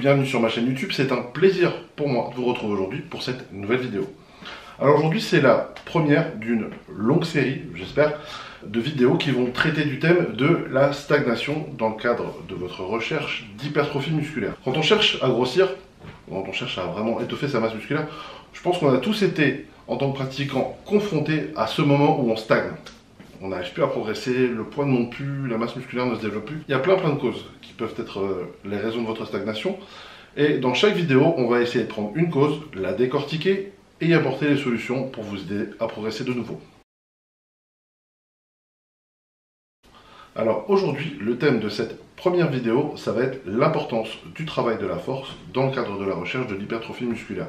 bienvenue sur ma chaîne YouTube. C'est un plaisir pour moi de vous retrouver aujourd'hui pour cette nouvelle vidéo. Alors aujourd'hui, c'est la première d'une longue série, j'espère, de vidéos qui vont traiter du thème de la stagnation dans le cadre de votre recherche d'hypertrophie musculaire. Quand on cherche à grossir, quand on cherche à vraiment étoffer sa masse musculaire, je pense qu'on a tous été, en tant que pratiquants, confrontés à ce moment où on stagne. On n'arrive plus à progresser, le poids ne monte plus, la masse musculaire ne se développe plus. Il y a plein de causes qui peuvent être les raisons de votre stagnation. Et dans chaque vidéo, on va essayer de prendre une cause, la décortiquer et y apporter les solutions pour vous aider à progresser de nouveau. Alors aujourd'hui, le thème de cette première vidéo, ça va être l'importance du travail de la force dans le cadre de la recherche de l'hypertrophie musculaire.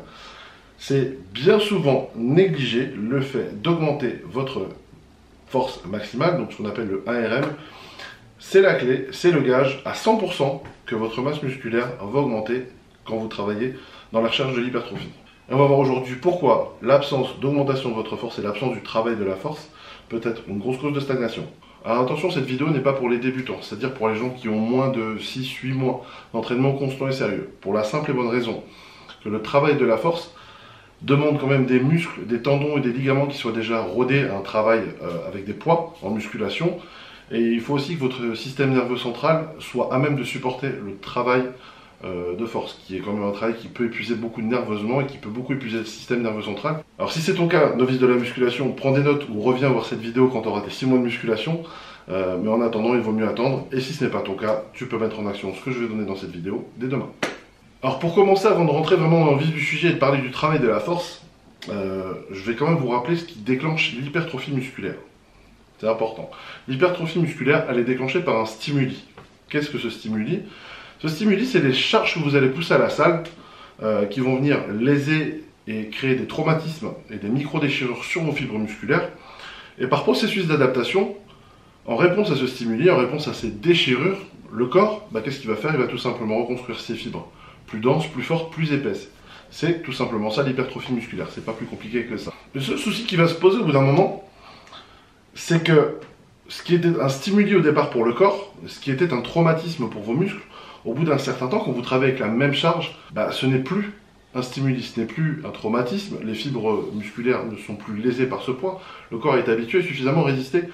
C'est bien souvent négligé le fait d'augmenter votre force maximale, donc ce qu'on appelle le 1RM. C'est la clé, c'est le gage à 100% que votre masse musculaire va augmenter quand vous travaillez dans la recherche de l'hypertrophie. Et on va voir aujourd'hui pourquoi l'absence d'augmentation de votre force et l'absence du travail de la force peut être une grosse cause de stagnation. Alors attention, cette vidéo n'est pas pour les débutants, c'est-à-dire pour les gens qui ont moins de 6-8 mois d'entraînement constant et sérieux. Pour la simple et bonne raison que le travail de la force demande quand même des muscles, des tendons et des ligaments qui soient déjà rodés à un travail avec des poids en musculation. Et il faut aussi que votre système nerveux central soit à même de supporter le travail de force, qui est quand même un travail qui peut épuiser beaucoup nerveusement et qui peut beaucoup épuiser le système nerveux central. Alors si c'est ton cas, novice de la musculation, prends des notes ou reviens voir cette vidéo quand tu auras tes 6 mois de musculation. Mais en attendant, il vaut mieux attendre. Et si ce n'est pas ton cas, tu peux mettre en action ce que je vais donner dans cette vidéo dès demain. Alors pour commencer, avant de rentrer vraiment dans le vif du sujet et de parler du travail de la force, je vais quand même vous rappeler ce qui déclenche l'hypertrophie musculaire. C'est important. L'hypertrophie musculaire, elle est déclenchée par un stimuli. Qu'est-ce que ce stimuli? Ce stimuli, c'est les charges que vous allez pousser à la salle qui vont venir léser et créer des traumatismes et des micro-déchirures sur vos fibres musculaires. Et par processus d'adaptation, en réponse à ce stimuli, en réponse à ces déchirures, le corps, qu'est-ce qu'il va faire? Il va tout simplement reconstruire ses fibres. Plus denses, plus fortes, plus épaisses. C'est tout simplement ça l'hypertrophie musculaire, c'est pas plus compliqué que ça. Le seul souci qui va se poser au bout d'un moment, c'est que ce qui était un stimuli au départ pour le corps, ce qui était un traumatisme pour vos muscles, au bout d'un certain temps, quand vous travaillez avec la même charge, ce n'est plus un stimuli, ce n'est plus un traumatisme, les fibres musculaires ne sont plus lésées par ce poids, le corps est habitué et suffisamment résisté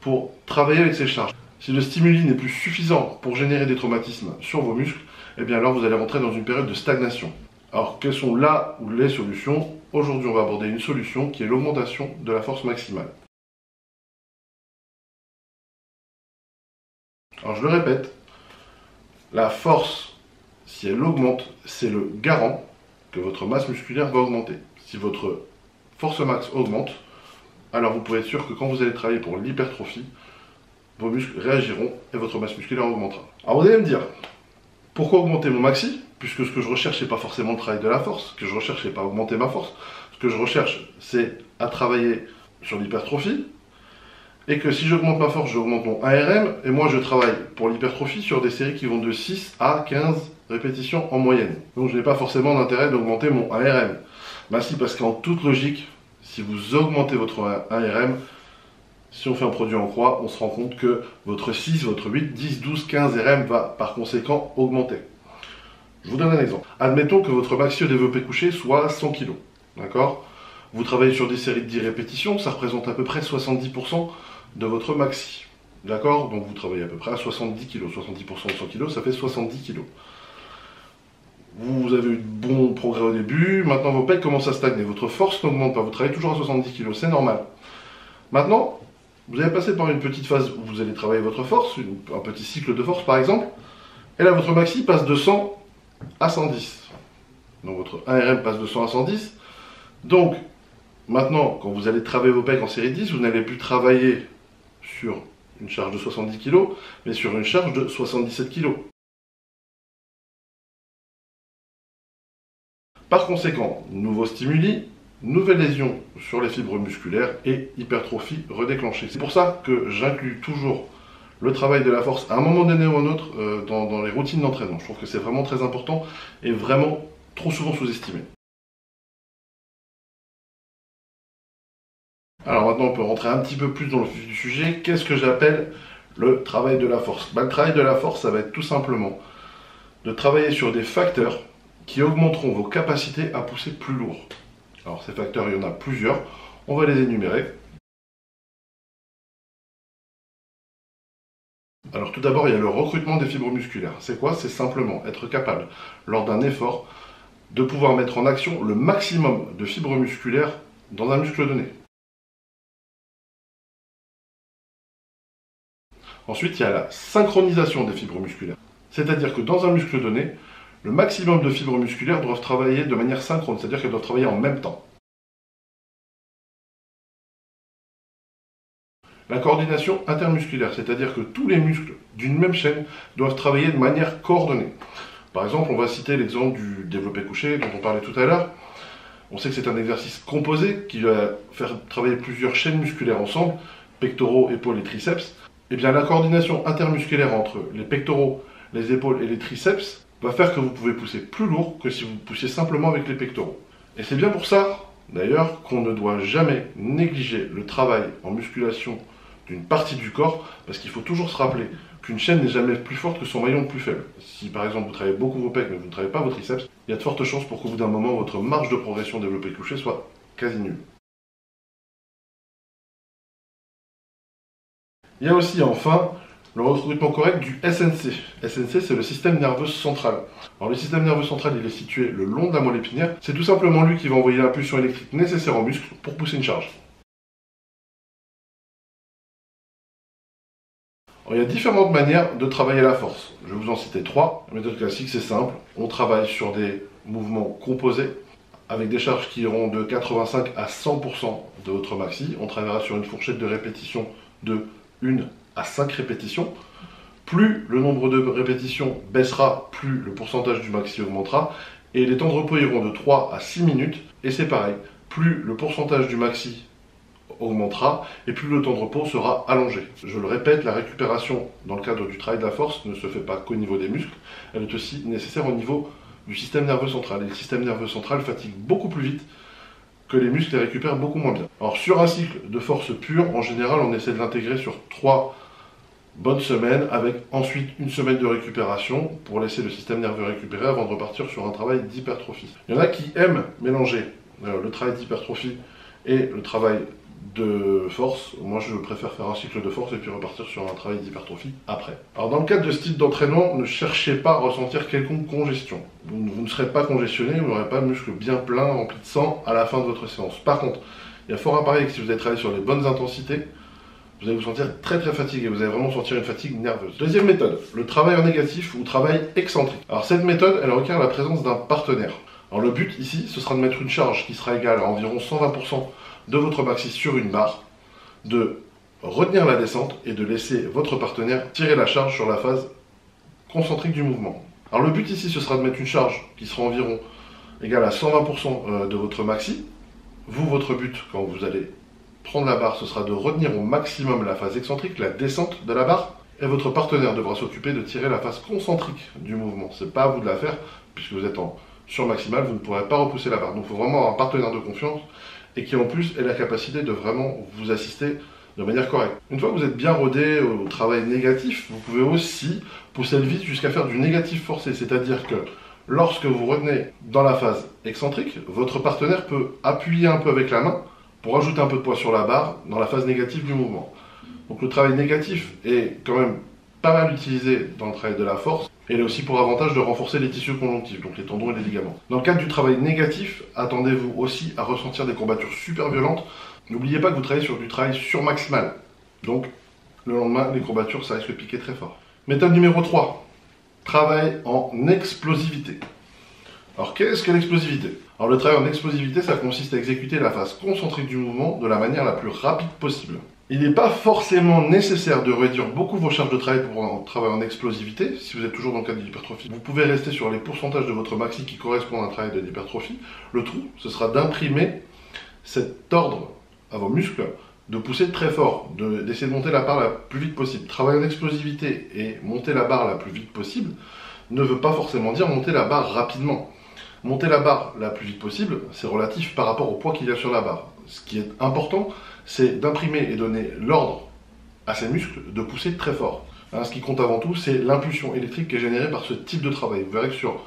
pour travailler avec ces charges. Si le stimuli n'est plus suffisant pour générer des traumatismes sur vos muscles, eh bien alors vous allez rentrer dans une période de stagnation. Alors quelles sont là ou les solutions? Aujourd'hui on va aborder une solution qui est l'augmentation de la force maximale. Alors je le répète, la force, si elle augmente, c'est le garant que votre masse musculaire va augmenter. Si votre force max augmente, alors vous pouvez être sûr que quand vous allez travailler pour l'hypertrophie, vos muscles réagiront et votre masse musculaire augmentera. Alors vous allez me dire, pourquoi augmenter mon maxi? Puisque ce que je recherche, c'est pas forcément le travail de la force. Ce que je recherche, c'est pas augmenter ma force. Ce que je recherche, c'est à travailler sur l'hypertrophie. Et que si j'augmente ma force, j'augmente mon ARM. Et moi, je travaille pour l'hypertrophie sur des séries qui vont de 6 à 15 répétitions en moyenne. Donc je n'ai pas forcément d'intérêt d'augmenter mon ARM. Si, parce qu'en toute logique, si vous augmentez votre ARM, si on fait un produit en croix, on se rend compte que votre 6, votre 8, 10, 12, 15 RM va par conséquent augmenter. Je vous donne un exemple. Admettons que votre maxi au développé couché soit 100 kg. D'accord? Vous travaillez sur des séries de 10 répétitions, ça représente à peu près 70% de votre maxi. D'accord? Donc vous travaillez à peu près à 70 kg. 70% de 100 kg, ça fait 70 kg. Vous avez eu de bons progrès au début, maintenant vos pecs commencent à stagner. Votre force n'augmente pas, vous travaillez toujours à 70 kg, c'est normal. Maintenant, vous allez passer par une petite phase où vous allez travailler votre force, un petit cycle de force par exemple, et là votre maxi passe de 100 à 110. Donc votre 1RM passe de 100 à 110. Donc, maintenant, quand vous allez travailler vos pecs en série 10, vous n'allez plus travailler sur une charge de 70 kg, mais sur une charge de 77 kg. Par conséquent, nouveau stimuli, nouvelle lésion sur les fibres musculaires et hypertrophie redéclenchée. C'est pour ça que j'inclus toujours le travail de la force à un moment donné ou à un autre dans les routines d'entraînement. Je trouve que c'est vraiment très important et vraiment trop souvent sous-estimé. Alors maintenant on peut rentrer un petit peu plus dans le vif du sujet. Qu'est-ce que j'appelle le travail de la force? Le travail de la force, ça va être tout simplement de travailler sur des facteurs qui augmenteront vos capacités à pousser plus lourd. Alors ces facteurs, il y en a plusieurs, on va les énumérer. Alors tout d'abord, il y a le recrutement des fibres musculaires. C'est quoi? C'est simplement être capable, lors d'un effort, de pouvoir mettre en action le maximum de fibres musculaires dans un muscle donné. Ensuite, il y a la synchronisation des fibres musculaires. C'est-à-dire que dans un muscle donné, le maximum de fibres musculaires doivent travailler de manière synchrone, c'est-à-dire qu'elles doivent travailler en même temps. La coordination intermusculaire, c'est-à-dire que tous les muscles d'une même chaîne doivent travailler de manière coordonnée. Par exemple, on va citer l'exemple du développé couché dont on parlait tout à l'heure. On sait que c'est un exercice composé qui va faire travailler plusieurs chaînes musculaires ensemble, pectoraux, épaules et triceps. Et bien la coordination intermusculaire entre les pectoraux, les épaules et les triceps va faire que vous pouvez pousser plus lourd que si vous poussiez simplement avec les pectoraux. Et c'est bien pour ça, d'ailleurs, qu'on ne doit jamais négliger le travail en musculation d'une partie du corps, parce qu'il faut toujours se rappeler qu'une chaîne n'est jamais plus forte que son maillon le plus faible. Si par exemple vous travaillez beaucoup vos pecs mais vous ne travaillez pas vos triceps, il y a de fortes chances pour qu'au bout d'un moment votre marge de progression développé couché soit quasi nulle. Il y a aussi enfin le recrutement correct du SNC. SNC, c'est le système nerveux central. Alors le système nerveux central, il est situé le long de la moelle épinière. C'est tout simplement lui qui va envoyer l'impulsion électrique nécessaire au muscle pour pousser une charge. Alors, il y a différentes manières de travailler la force. Je vais vous en citer trois. La méthode classique, c'est simple. On travaille sur des mouvements composés avec des charges qui iront de 85 à 100% de votre maxi. On travaillera sur une fourchette de répétition de 1 à 5 répétitions. Plus le nombre de répétitions baissera, plus le pourcentage du maxi augmentera. Et les temps de repos iront de 3 à 6 minutes. Et c'est pareil, plus le pourcentage du maxi augmentera et plus le temps de repos sera allongé. Je le répète, la récupération dans le cadre du travail de la force ne se fait pas qu'au niveau des muscles, elle est aussi nécessaire au niveau du système nerveux central. Et le système nerveux central fatigue beaucoup plus vite que les muscles les récupèrent beaucoup moins bien. Alors sur un cycle de force pure, en général on essaie de l'intégrer sur 3 bonnes semaines avec ensuite une semaine de récupération pour laisser le système nerveux récupérer avant de repartir sur un travail d'hypertrophie. Il y en a qui aiment mélanger le travail d'hypertrophie et le travail de force. Moi je préfère faire un cycle de force et puis repartir sur un travail d'hypertrophie après. Alors dans le cadre de ce type d'entraînement, ne cherchez pas à ressentir quelconque congestion. Vous ne serez pas congestionné, vous n'aurez pas le muscle bien plein, rempli de sang à la fin de votre séance. Par contre, il y a fort à parier que si vous avez travaillé sur les bonnes intensités, vous allez vous sentir très fatigué, vous allez vraiment sentir une fatigue nerveuse. Deuxième méthode, le travail en négatif ou travail excentrique. Alors cette méthode, elle requiert la présence d'un partenaire. Alors le but ici, ce sera de mettre une charge qui sera égale à environ 120% de votre maxi sur une barre, de retenir la descente et de laisser votre partenaire tirer la charge sur la phase concentrique du mouvement. Alors le but ici, ce sera de mettre une charge qui sera environ égale à 120% de votre maxi. Vous, votre but, quand vous allez prendre la barre, ce sera de retenir au maximum la phase excentrique, la descente de la barre, et votre partenaire devra s'occuper de tirer la phase concentrique du mouvement. C'est pas à vous de la faire, puisque vous êtes en surmaximal, vous ne pourrez pas repousser la barre. Donc il faut vraiment avoir un partenaire de confiance et qui en plus ait la capacité de vraiment vous assister de manière correcte. Une fois que vous êtes bien rodé au travail négatif, vous pouvez aussi pousser le vis jusqu'à faire du négatif forcé, c'est-à-dire que lorsque vous retenez dans la phase excentrique, votre partenaire peut appuyer un peu avec la main pour ajouter un peu de poids sur la barre dans la phase négative du mouvement. Donc le travail négatif est quand même pas mal utilisé dans le travail de la force, et il a aussi pour avantage de renforcer les tissus conjonctifs, donc les tendons et les ligaments. Dans le cadre du travail négatif, attendez-vous aussi à ressentir des courbatures super violentes. N'oubliez pas que vous travaillez sur du travail surmaximal, donc le lendemain, les courbatures, ça risque de piquer très fort. Méthode numéro 3, travail en explosivité. Alors qu'est-ce que l'explosivité? Alors le travail en explosivité, ça consiste à exécuter la phase concentrique du mouvement de la manière la plus rapide possible. Il n'est pas forcément nécessaire de réduire beaucoup vos charges de travail pour un travail en explosivité, si vous êtes toujours dans le cadre de l'hypertrophie. Vous pouvez rester sur les pourcentages de votre maxi qui correspondent à un travail de l'hypertrophie. Le tout, ce sera d'imprimer cet ordre à vos muscles de pousser très fort, d'essayer de monter la barre la plus vite possible. Travailler en explosivité et monter la barre la plus vite possible ne veut pas forcément dire monter la barre rapidement. Monter la barre la plus vite possible, c'est relatif par rapport au poids qu'il y a sur la barre. Ce qui est important, c'est d'imprimer et donner l'ordre à ces muscles de pousser très fort. Hein, ce qui compte avant tout, c'est l'impulsion électrique qui est générée par ce type de travail. Vous verrez que sur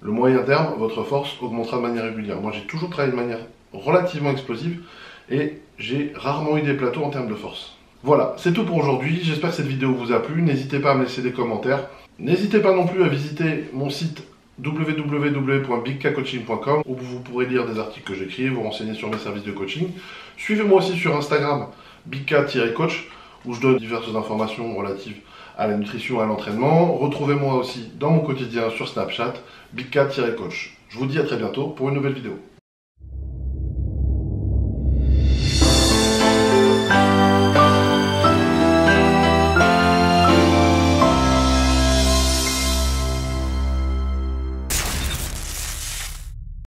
le moyen terme, votre force augmentera de manière régulière. Moi, j'ai toujours travaillé de manière relativement explosive et j'ai rarement eu des plateaux en termes de force. Voilà, c'est tout pour aujourd'hui. J'espère que cette vidéo vous a plu. N'hésitez pas à me laisser des commentaires. N'hésitez pas non plus à visiter mon site www.bigkcoaching.com où vous pourrez lire des articles que j'écris, vous renseigner sur mes services de coaching. Suivez-moi aussi sur Instagram, bigk-coach, où je donne diverses informations relatives à la nutrition et à l'entraînement. Retrouvez-moi aussi dans mon quotidien sur Snapchat, bigk-coach. Je vous dis à très bientôt pour une nouvelle vidéo.